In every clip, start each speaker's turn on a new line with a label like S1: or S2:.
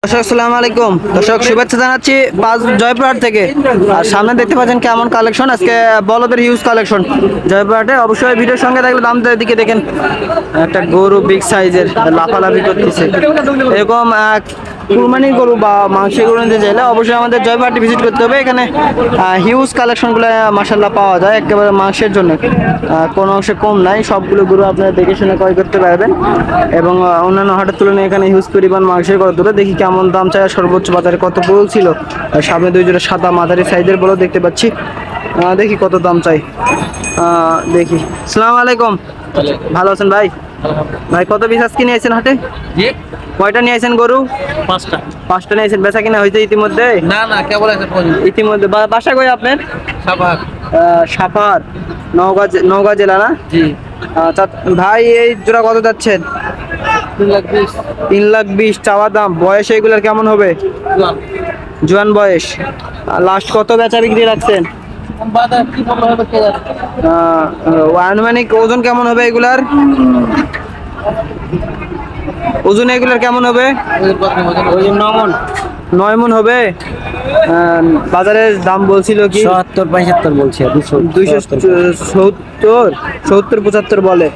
S1: দর্শক আসসালামু আলাইকুম। দর্শক শুভেচ্ছা জানাচ্ছি পাঁচ জয়পুরহাট থেকে। আর সামনে দেখতে পাচ্ছেন কেমন কালেকশন, আজকে বলদের হিউজ কালেকশন জয়পুরহাটে। অবশ্যই ভিডিওর সঙ্গে থাকলে দাম দিকে দেখেন, একটা গরু বিগ সাইজের লাফালাফি করতেছে। এরকম কুরবানির গরু বা মাংসের গরু নিতে চাইলে অবশ্যই আমাদের জয়পুরহাটে ভিজিট করতে হবে। এখানে হিউজ কালেকশনগুলো মাশাআল্লাহ পাওয়া যায়, একেবারে মাংসের জন্য কোনো অংশে কম নাই। সবগুলো গরু আপনারা দেখে শুনে ক্রয় করতে পারবেন এবং অন্যান্য হাটের তুলনায় এখানে হিউজ পরিমাণ মাংসের গরু দূরে। দেখি কেমন দাম চাই, সর্বোচ্চ বাজারে কত বলছিল। সামনে দুই জোড়া সাদা মাঝারি সাইজের বড় দেখতে পাচ্ছি, দেখি কত দাম চাই। দেখি। আসসালামু আলাইকুম, ভালো আছেন ভাই? ভাই কত পিস আজকে নিয়েছেন হাটে? কয়টা নিয়েছেন গরু? পাঁচটা নিয়েছেন। বেচা কিনা হয়েছে ইতিমধ্যে?
S2: না না, কেবল আছে
S1: ইতিমধ্যে। বাসা কই আপনার?
S2: সাভার।
S1: সাভার, নওগাঁ জেলা না?
S2: জি।
S1: আচ্ছা ভাই, এই জোড়া কত যাচ্ছেন?
S2: 3,20,000।
S1: 3,20,000 চাওয়া দাম। বয়স এগুলার কেমন হবে? জোয়ান বয়স। লাস্ট কত বেচা বিক্রি রাখছেন?
S2: বাজার কি বলবো হবে কে জানে।
S1: আনুমানিক ওজন কেমন হবে এগুলার? ওজন এগুলার কেমন হবে?
S2: ওজন 9 মণ।
S1: 9 মণ হবে। বাজারের দাম বলছিল কি?
S2: 70-75 বলছে।
S1: 270-75 বলে।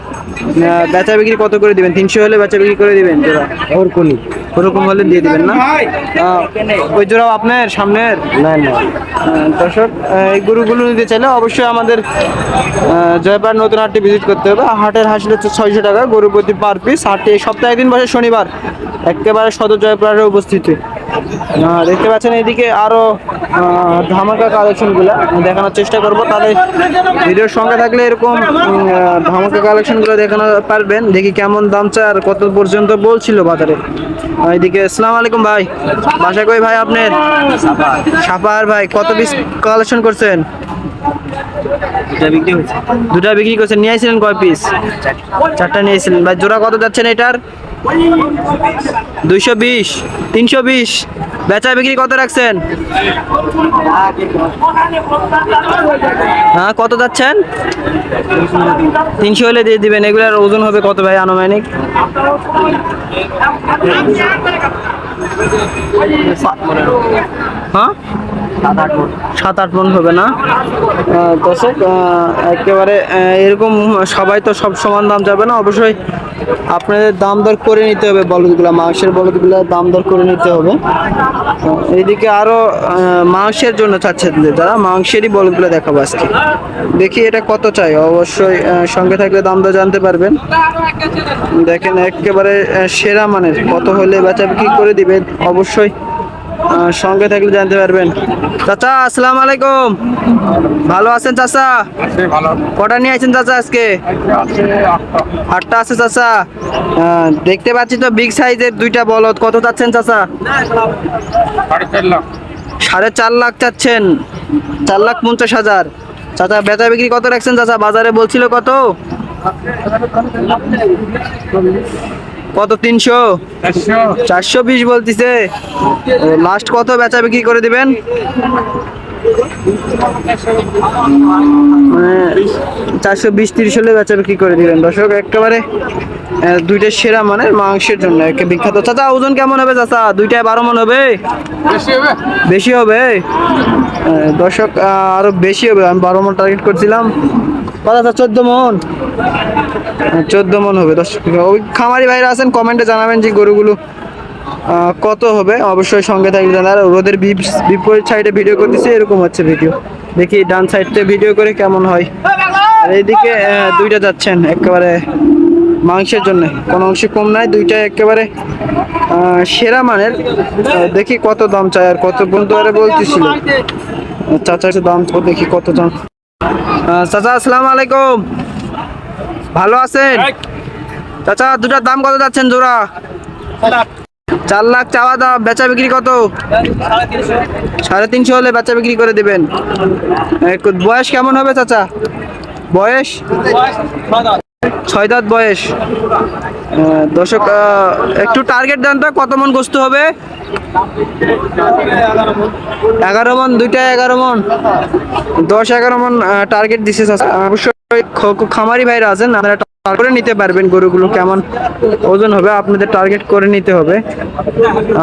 S1: বেচা বিক্রি কত করে দিবেন? 300 হলে বেচা বিক্রি করে দিবেন জোড়া? ওরকম হলে দিয়ে দিবেন না? ওই জোড়াও আপনার সামনের?
S2: না না।
S1: দর্শক, এই গরুগুলো নিতে চাইলে অবশ্যই আমাদের জয়পুরহাট নতুন হাটটি ভিজিট করতে হবে। হাটের হাসিল হচ্ছে 600 টাকা গরু প্রতি পার পিস। হাটটি সপ্তাহে একদিন বসে, শনিবার। একেবারে সদর জয়পুরহাটে উপস্থিতি। দেখতে পাচ্ছেন এদিকে আরো ধামাকা কালেকশনগুলো দেখানোর চেষ্টা করব। তাহলে ভিডিওর সঙ্গে থাকলে এরকম ধামাকা কালেকশনগুলো দেখানো পারবেন। দেখি কেমন দাম চায় আর কত পর্যন্ত বলছিল বাজারে। এদিকে আসসালামু আলাইকুম ভাই, বাসা কই ভাই আপনার? সাপার। ভাই কত পিস কালেকশন করছেন? দুটা বিক্রি করছেন। নিয়েছিলেন কয় পিস? 4টা নিয়েছিলেন। ভাই জোড়া কত যাচ্ছেন এটার? 220, 320। বেচা বিক্রি কত রাখছেন? কত যাচ্ছেন? 300 হলে দিয়ে দিবেন। এগুলার ওজন হবে কত ভাই আনুমানিক? হ্যাঁ, 7-8 মণ হবে না? দর্শক, একেবারে এরকম সবাই তো সব সমান দাম যাবে না। অবশ্যই আপনাদের দাম দর করে নিতে হবে। বলদগুলা, মাংসের বলদগুলা দাম দর করে নিতে হবে। এইদিকে আরো মাংসের জন্য চাচ্ছেন যারা, মাংসেরই বলদগুলো দেখাবো আজকে। দেখি এটা কত চাই, অবশ্যই সঙ্গে থাকলে দাম দর জানতে পারবেন। দেখেন একেবারে সেরা মানের। কত হলে বেচা বিক্রি করে দিবে অবশ্যই সঙ্গে থাকলে জানতে পারবেন। চাচা আসসালামু আলাইকুম, ভালো আছেন চাচা? কটা নিয়ে আছেন চাচা আজকে? 8টা আছে চাচা। দেখতে পাচ্ছি তো বিগ সাইজের দুইটা বলদ। কত চাচ্ছেন চাচা? 4.5 লাখ চাচ্ছেন। 4,50,000। চাচা বেচা বিক্রি কত রাখছেন চাচা? বাজারে বলছিল কত? কত? 300? 420 বলতিছে। লাস্ট কত বেচা বিক্রি করে দিবেন? মানে 420-30 হলে বেচা বিক্রি করে দিবেন। দর্শক, একেবারে দুইটা সেরা মানে মাংসের জন্য একে বিখ্যাত। চাচা ওজন কেমন হবে চাচা? দুইটায় 12 মণ হবে? বেশি হবে। দর্শক, আরো বেশি হবে। আমি 12 মণ টার্গেট করছিলাম। চাচা 14 মণ? 14 মণ হবে। দর্শক, ওই খামারি ভাইরা আছেন, কমেন্টে জানাবেন যে গরুগুলো কত হবে। অবশ্যই সঙ্গে থাকবে। জানার রোদের বিপরীত সাইডে ভিডিও করতেছে, এরকম হচ্ছে ভিডিও। দেখি ডান সাইডে ভিডিও করে কেমন হয়। আর এইদিকে দুইটা যাচ্ছেন একেবারে মাংসের জন্য, কোনো অংশে কম নাই। দুইটা একেবারে সেরা মানের। দেখি কত দাম চাই আর কত বন্ধু আরে বলতেছিল। চাচা দাম তো দেখি কত দাম। চাচা আসসালামু আলাইকুম, ভালো আছেন? চাচা দুটার দাম কত যাচ্ছেন জোড়া? 4 লাখ চাওয়া দাম। বেচা বিক্রি কত? 350 হলে বেচা বিক্রি করে দিবেন। বয়স কেমন হবে চাচা? বয়স 6 দাঁত বয়স। দর্শক, একটু টার্গেট দেন তো, কত মণ গোস্ত হবে? 11 মণ। দুইটায় 11 মণ। 10-11 মণ টার্গেট দিছে চাচা। অবশ্যই খামারি ভাইরা আছেন, আপনারা করে নিতে পারবেন গরুগুলো কেমন ওজন হবে, আপনাদের টার্গেট করে নিতে হবে।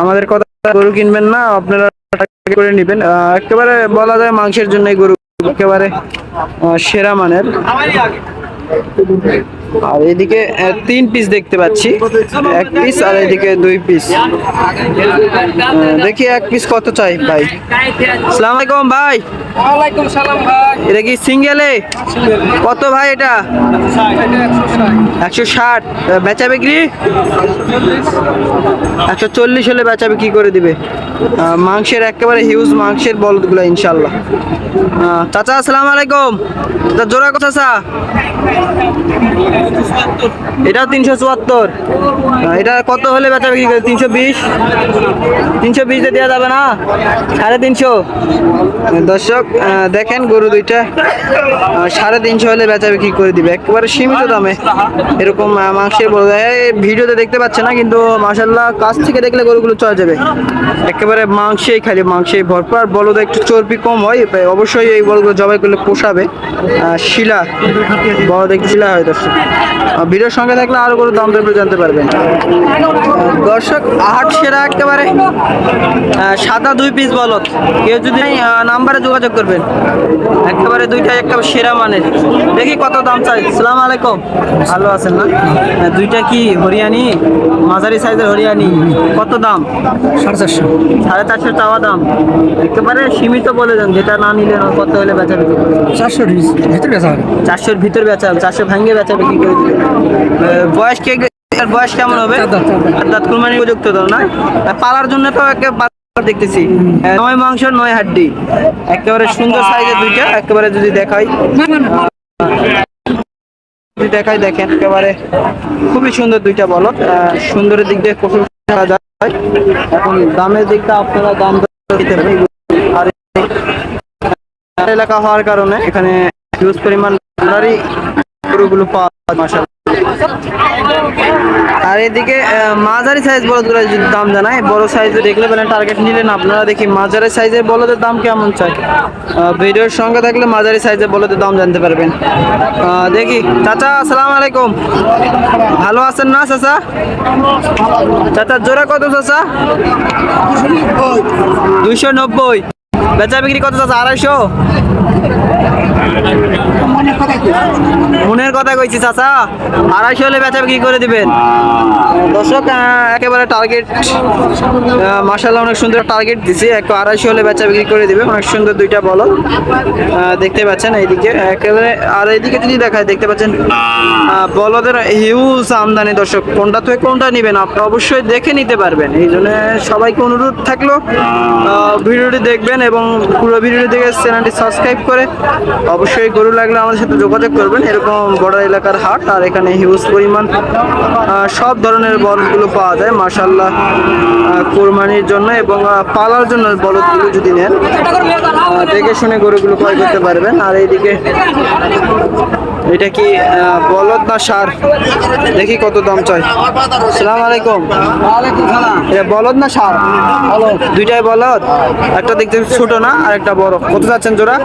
S1: আমাদের কথা গরু কিনবেন না, আপনারা টাকা করে নেবেন। একেবারে বলা যায় মাংসের জন্য এই গরু একেবারে সেরা মানের। আর এদিকে 3 পিস দেখতে পাচ্ছি, 1 পিস আর এদিকে 2 পিস। দেখি 1 পিস কত চাই ভাই? আসসালামু আলাইকুম ভাই।
S2: ওয়ালাইকুম সালাম ভাই।
S1: এটা কি সিঙ্গেলে? কত ভাই এটা? 160। বেচা বিক্রি 140 হলে বেচা বিক্রি করে দিবে। মাংসের একেবারে হিউজ মাংসের বলদগুলো ইনশাল্লাহ। চাচা আসসালামু আলাইকুম। জোড়া কত চাচা? এটাও 374। এটা কত হলে বেচা বিক্রি করে? 320। 320 দেওয়া যাবে না? 350। দর্শক দেখেন গরু দুইটা 350 হলে বেচা বিক্রি করে দিবে একেবারে সীমিত দামে। এরকম মাংসের বড় ভিডিওতে দেখতে পাচ্ছে না, কিন্তু মাশাআল্লাহ কাছ থেকে দেখলে গরুগুলো চলে যাবে। একেবারে মাংসেই খালি মাংসেই ভরপুর। আর বলদ একটু চর্বি কম হয়, অবশ্যই এই বলগুলো জবাই করলে পোষাবে। শিলা বলদ একটু শিলা হয় দর্শক। ভিডিওর সঙ্গে থাকলে আরো গরুর দাম দর জানতে পারবেন। দর্শক হাট সেরা একেবারে সাদা 2 পিস বলদ। কেউ যদি নাম্বারে যোগাযোগ করবেন, একেবারে দুইটা একেবারে সেরা মানের। দেখি কত দাম চাই। আসসালামু আলাইকুম, ভালো আছেন না? দুইটা কি হরিয়ানি, মাঝারি সাইজের হরিয়ানি? কত দাম?
S2: 450।
S1: 450 চাওয়া দাম। একেবারে সীমিত বলে দেন, যেটা না নিলে কত হলে বেচা বিক্রি করবে?
S2: 400 ভিতরে বেচা হবে।
S1: 400-র ভিতর বেচা হবে, 400 ভাঙিয়ে বেচা বিক্রি করে দিবে। বয়স কে, বয়স কেমন হবে? দাঁত কুরবানি উপযুক্ত তো না? পালার জন্য তো দেখতেছি 9 মাংস 9 হাড্ডি, একেবারে সুন্দর সাইজের দুইটা। একেবারে যদি দেখাই দেখেন একেবারে খুবই সুন্দর দুইটা বলদ। সুন্দরের দিক দিয়ে প্রশংসা করা যায়। এখন দামের দিকটা আপনারা দাম দিতে পারেন। আর এলাকা হওয়ার কারণে এখানে হিউজ পরিমাণ গরুগুলো পাওয়া যায় মাশাআল্লাহ। আর এদিকে মাঝারি সাইজ বলদগুলো যদি দাম জানায়, বড় সাইজে দেখলে মানে টার্গেট নিলেন আপনারা। দেখি মাঝারি সাইজের বলদের দাম কেমন চাই। ভিডিওর সঙ্গে থাকলে মাঝারি সাইজের বলদের দাম জানতে পারবেন। দেখি চাচা আসসালামু আলাইকুম, ভালো আছেন না চাচা? চাচা জোড়া কত চাচা? 290। বেচা বিক্রি কত চাচা? 250। মনের কথা কইছি চাচা, 250 হলে বেচা বিক্রি করে দিবেন। দর্শক একেবারে টার্গেট মাশাআল্লাহ অনেক সুন্দর টার্গেট দিছি। 250 হলে বেচা বিক্রি করে দিবে। অনেক সুন্দর দুইটা বলদ দেখতে পাচ্ছেন এইদিকে একেবারে। আর এইদিকে যদি দেখায় দেখতে পাচ্ছেন বলদের হিউজ আমদানি। দর্শক কোনটা থেকে কোনটা নেবেন আপনি অবশ্যই দেখে নিতে পারবেন। এই জন্য সবাইকে অনুরোধ থাকলো ভিডিওটি দেখবেন এবং পুরো ভিডিওটি দেখে চ্যানেলটি সাবস্ক্রাইব করে অবশ্যই গরু লাগলে আমাদের সাথে যোগাযোগ করবেন। এরকম বড় এলাকার হাট, আর এখানে হিউজ পরিমাণ সব ধরনের বলদগুলো পাওয়া যায় মাশাআল্লাহ। কোরবানির জন্য এবং পালার জন্য বলদগুলো যদি নেন দেখে শুনে গরুগুলো ক্রয় করতে পারবেন। আর এইদিকে এটা কি বলদ না ষাঁড়? দেখি কত দাম চাই। আসসালামু আলাইকুম।
S2: ওয়ালাইকুম সালাম।
S1: এটা বলদ না ষাঁড়? দুইটাই বলদ, একটা দেখতে ছোট না আর একটা বড়। কত যাচ্ছেন জোড়া?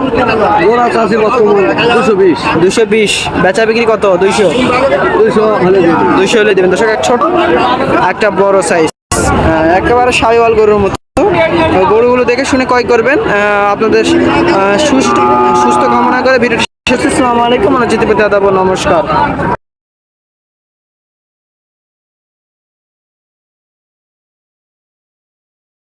S2: গোড়া চাষি বর্তমান 220।
S1: 220। বেচা বিক্রি কত? 200। 200 হলে দেবেন। দর্শক এক ছোট একটা বড় সাইজ, একেবারে শাহিওয়াল গরুর মতো। গরুগুলো দেখে শুনে ক্রয় করবেন। আপনাদের সুস্থ কামনা করে ভিডিওটি শেষ। আসসালামু আলাইকুম, নমস্কার।